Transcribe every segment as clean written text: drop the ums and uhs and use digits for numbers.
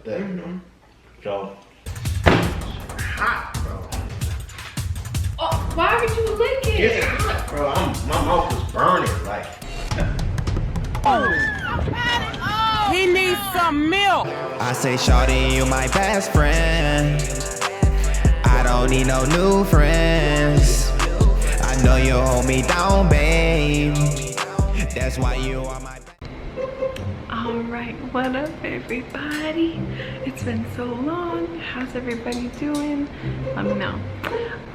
that. So hot, bro. Oh, why would you lick it? It's hot, bro. My mouth is burning, like. He needs some milk. I say, shawty, you my best friend. I don't need no new friends. I know you hold me down, babe. That's why you are my. Alright, what up everybody? It's been so long. How's everybody doing? Let me know.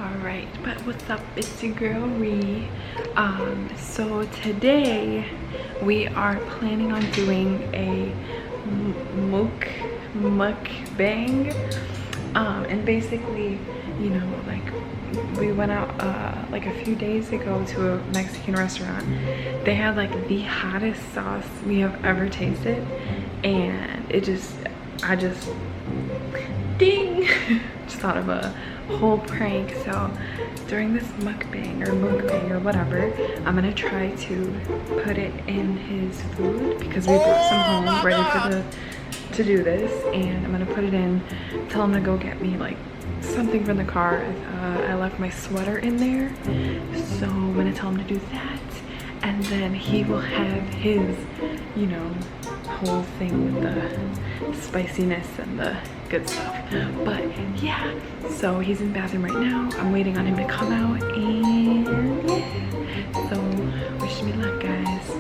Alright, but what's up? It's your girl Ree. So today we are planning on doing a mukbang. And basically, you know, like we went out like a few days ago to a Mexican restaurant. They had like the hottest sauce we have ever tasted, and I just ding just thought of a whole prank. So during this mukbang or whatever, I'm gonna try to put it in his food because we brought some home ready to do this, and I'm gonna put it in, tell him to go get me like something from the car. I left my sweater in there, so I'm gonna tell him to do that, and then he will have his, you know, whole thing with the spiciness and the good stuff. But yeah, so he's in the bathroom right now. I'm waiting on him to come out, and yeah, so wish me luck, guys.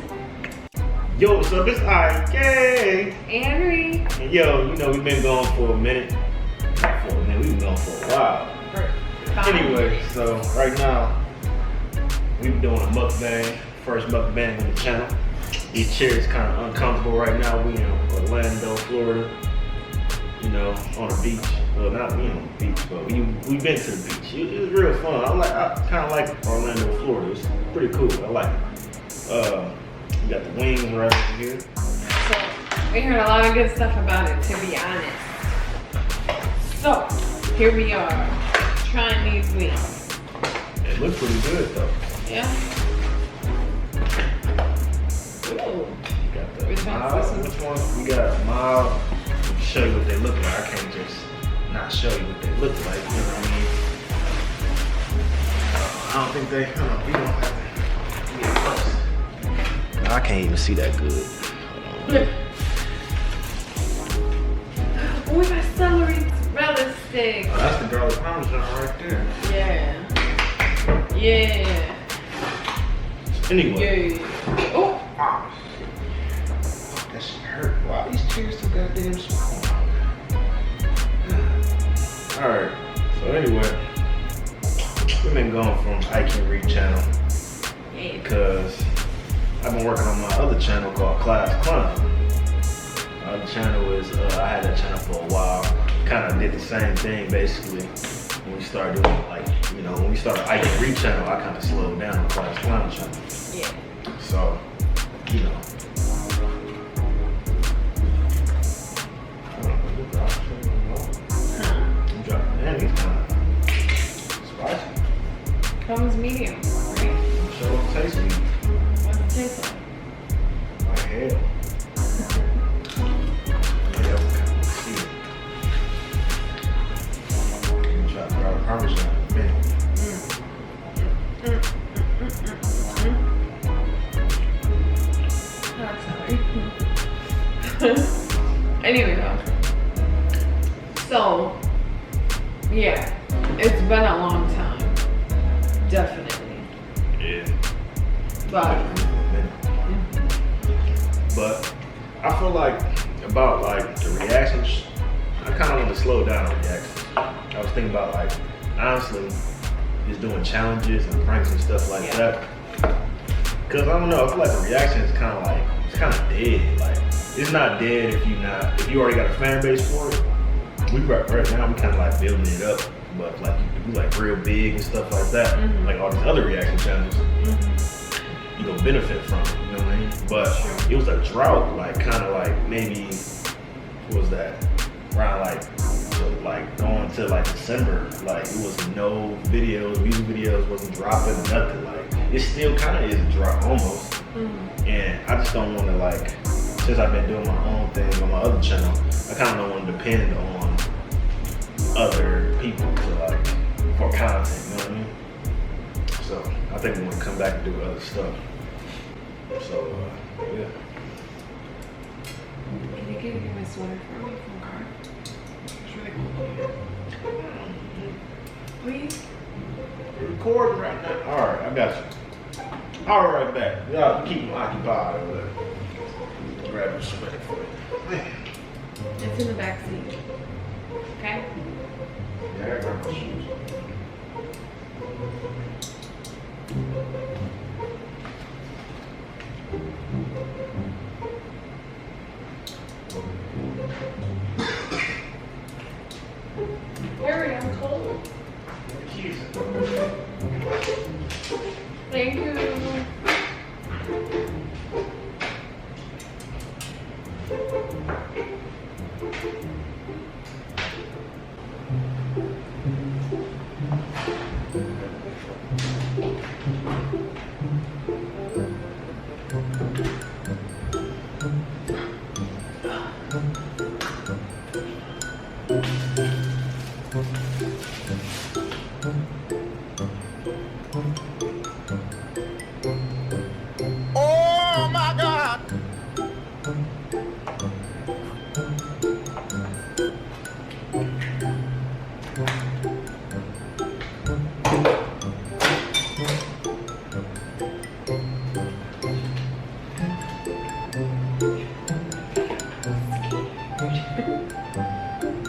Yo, what's up? It's IK. Henry. And yo, you know we've been going for a minute. Not for a minute, we've been going for a while. Anyway, so right now we've been doing a mukbang, first mukbang on the channel. These chairs kind of uncomfortable right now. We in Orlando, Florida. You know, on a beach. Well, not the beach, but we've been to the beach. It was real fun. I kind of like Orlando, Florida. It's pretty cool. I like it. We got the wings right over here. So we heard a lot of good stuff about it, to be honest. So here we are, trying these wings. It looks pretty good though. Yeah. Ooh. You got the Which mild. Which one? We got mild. I'll show you what they look like. I can't just not show you what they look like. You know what I mean? I don't think they. We don't have to get close. I can't even see that good. Oh, we got celery relish sticks. Oh, that's the garlic parmesan right there. Yeah. Yeah. Anyway. Yeah. Oh. That shit hurt. Wow, these chairs so goddamn small. Alright, so anyway, we've been going from Ike and Reed channel because I've been working on my other channel called Class Clown. My other channel is, I had that channel for a while. Kind of did the same thing basically. When we started doing like, you know, when we started Ike and Reed channel, I kind of slowed down on Class Clown channel. Yeah. So, you know. Man, it's kind of spicy. Comes medium, right? I'm sure it'll taste me. What's it taste like? Like hell. Nobody else can see it. Let me try the garlic parmesan in a minute. Oh, sorry. Anyway, though. So, yeah, it's been a long time. Definitely. Yeah. But I feel like about like the reactions, I kind of want to slow down on reactions. I was thinking about like, honestly, just doing challenges and pranks and stuff like that. Cause I don't know, I feel like the reaction is kind of like, it's kind of dead. Like, it's not dead if you already got a fan base for it. Right now we kind of like building it up, but like you like real big and stuff like that, like all these other reaction channels, you gonna benefit from it, you know what I mean? But it was a drought, like kind of like maybe, what was that? Around like going to like December, like it was no videos, music videos wasn't dropping, nothing. Like it still kind of is a drought almost, and I just don't want to like, since I've been doing my own thing on my other channel, I kind of don't want to depend on other people for content, you know what I mean? So I think we're gonna come back and do other stuff. So yeah. Can you get my sweater for me from car? It's really cool. Please? We're recording right now. Alright, I got you. I'll be right back. Y'all keep them occupied over there. Grab your sweater for you. It's in the back seat. Okay? Yeah, I got my shoes. Harry, I'm cold. Thank you. Oh my God!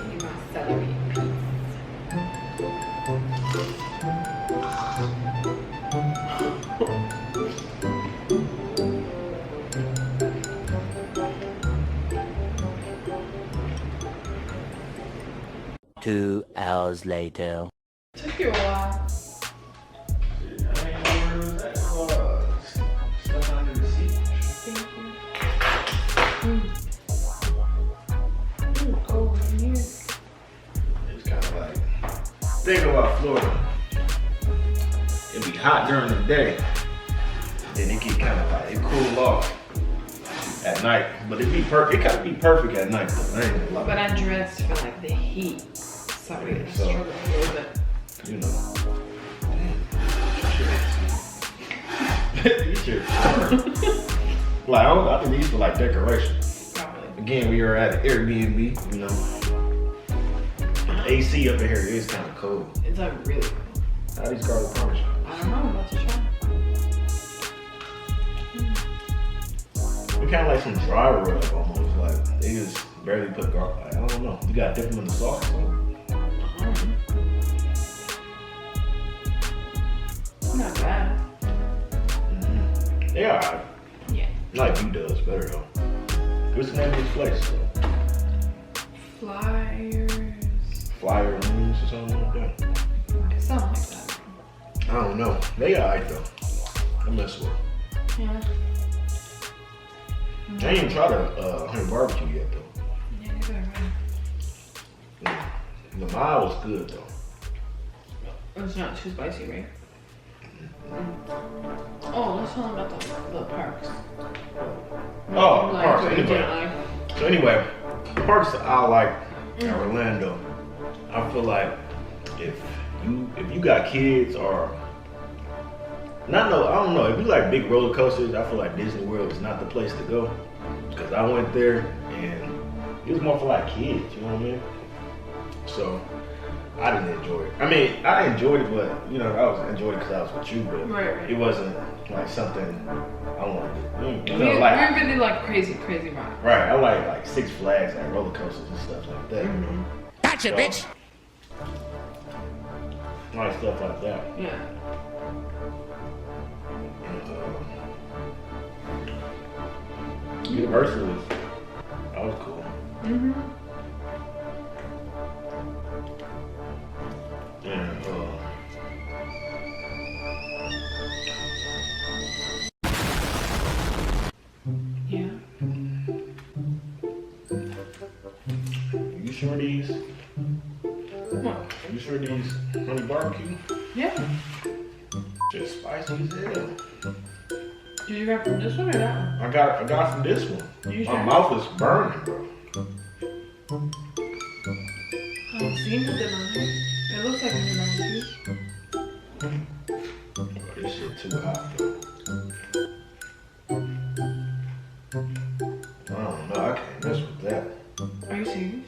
Need my celery piece. 2 hours later. Took you a while. Thank you. Oh, you. It's kind of like, think about Florida. It'd be hot during the day. Then it get kind of like, it cool off at night. But it kind of be perfect at night though. I ain't gonna lie. But I dressed for like the heat. Sorry, I struggled a little bit. You know. Get your like, I think these for like decoration. Probably. Again, we are at an Airbnb, you know. The AC up in here is kind of cold. It's like really cool. How these cars are Parmesan? I don't know, I'm about to try. We kind of like some dry rub almost. Like, they just barely put garlic. Like, I don't know. You got to dip them in the sauce or something? Not bad. They are alright. Yeah. Like you does better though. What's the name of this place though? Flyers. Flyer Rooms or something like that? Something like that. I don't know. They alright though. I mess with them. Yeah. I ain't even tried a honey barbecue yet though. Yeah, you better run. The mile was good though. It's not too spicy, right? Oh, let's tell them about the parks. Oh, Like, parks. what you Anyway. didn't like. So anyway, the parks that I like in Orlando, I feel like if you got kids or I don't know, if you like big roller coasters, I feel like Disney World is not the place to go. Because I went there and it was more for like kids, you know what I mean? So I didn't enjoy it. I mean, I enjoyed it, but you know, I enjoyed it because I was with you, but Right. it wasn't like something I wanted to do. You know, We like, really like crazy rides. right, I like Six Flags, like roller coasters and stuff like that. Gotcha, bitch! I like stuff like that. Yeah. And, Universal was, that was cool. And, Yeah. you sure these? What? You sure these honey barbecue? Yeah. Just spicy as hell. Did you grab from this one or that one? I got from this one. You My sure? mouth is burning, bro. I don't see nothing on it. It looks like it's on This shit too hot, though. I don't know. I can't mess with that. Are you serious?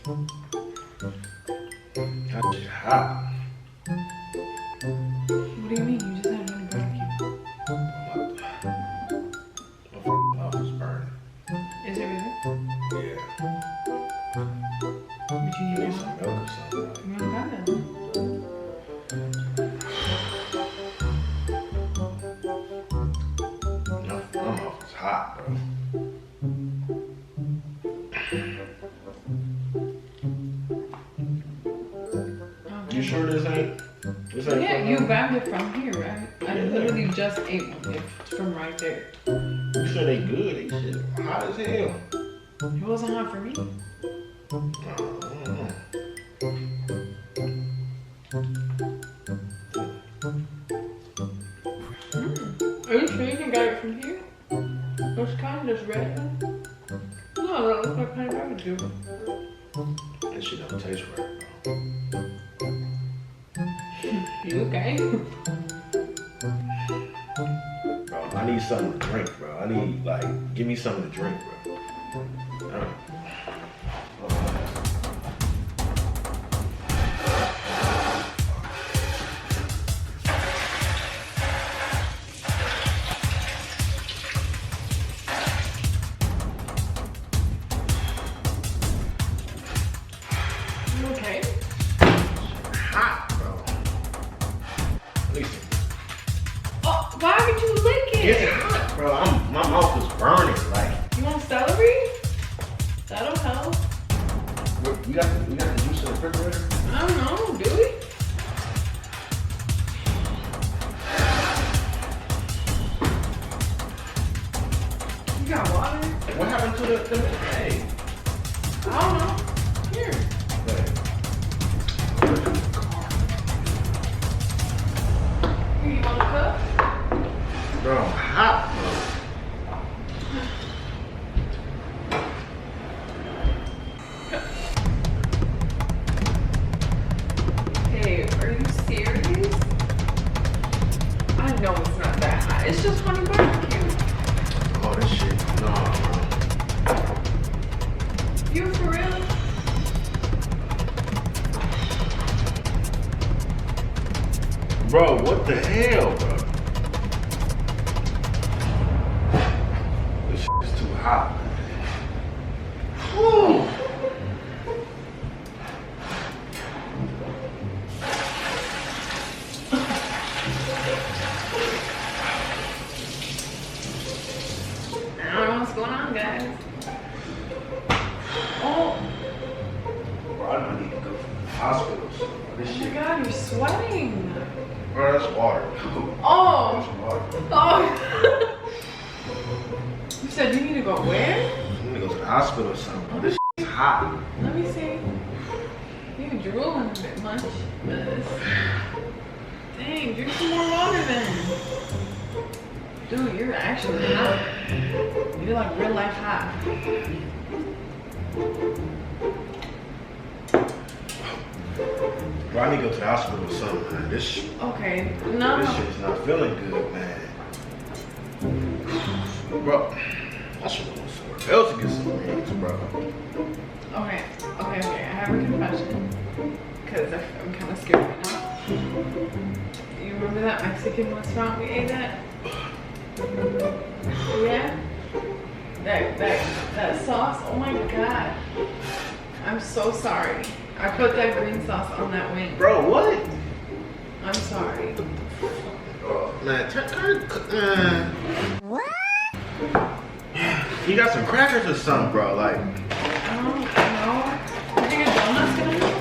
That's just hot. What do you mean? You just had another barbecue. My mouth is burning. Is it really? Yeah. But you I need need more. some milk or something. You don't got that. My mouth is hot, bro. You sure this ain't? This ain't Yeah, from you her? grabbed it from here, right? I Yeah. literally just ate one. It's from right there. You said they good. They shit hot as hell. It wasn't hot for me. I don't know. Are you sure you can get it from here? It's kind of just red. No, that looks like kind of barbecue. That shit don't taste right, bro. You okay? Bro, I need something to drink, bro. I need, like, give me something to drink, bro. You okay? Hot, bro. Listen, Oh, why would you lick it's it? hot, bro. My mouth is burning. Like, You want celery? That'll help. we got the juice in the refrigerator. I don't know, do we? You got water? What happened to the hey? I don't know. Here. Here, you want a cup? Bro, I'm hot, bro. Hey, are you serious? I know it's not that hot. It's just honey barbecue. Oh, this shit, nah, bro. You for real? Bro, what the hell, bro? This shit is too hot. Whew. I don't know what's going on, guys. Oh, Bro, I need to go to the hospital. So this oh my shit, God, you're sweating. bro, that's water. Oh, That's water. oh. You said you need to go where? I'm gonna go to the hospital or something. Bro. This shit is hot. Let me see. You drooling a bit much. Dang, drink some more water then. Dude, you're actually hot. You're like real life hot. Bro, I need to go to the hospital or something, man. This Okay, no. shit's not feeling good, man. Bro, I should go somewhere else to get some rings, bro. Okay. I have a confession. Because I'm kind of scared right now. You remember that Mexican restaurant we ate at? Yeah? That sauce, oh my God. I'm so sorry. I put that green sauce on that wing. Bro, what? I'm sorry. Oh, man, what? You got some crackers or something, bro? Like, I don't know. You think a donut's gonna help?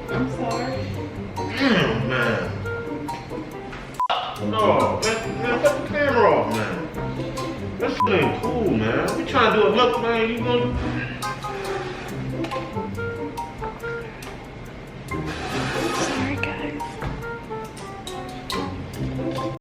I'm sorry. man. No, man, put the camera off, man. That shit ain't cool, man. We trying to do a mukbang, you gonna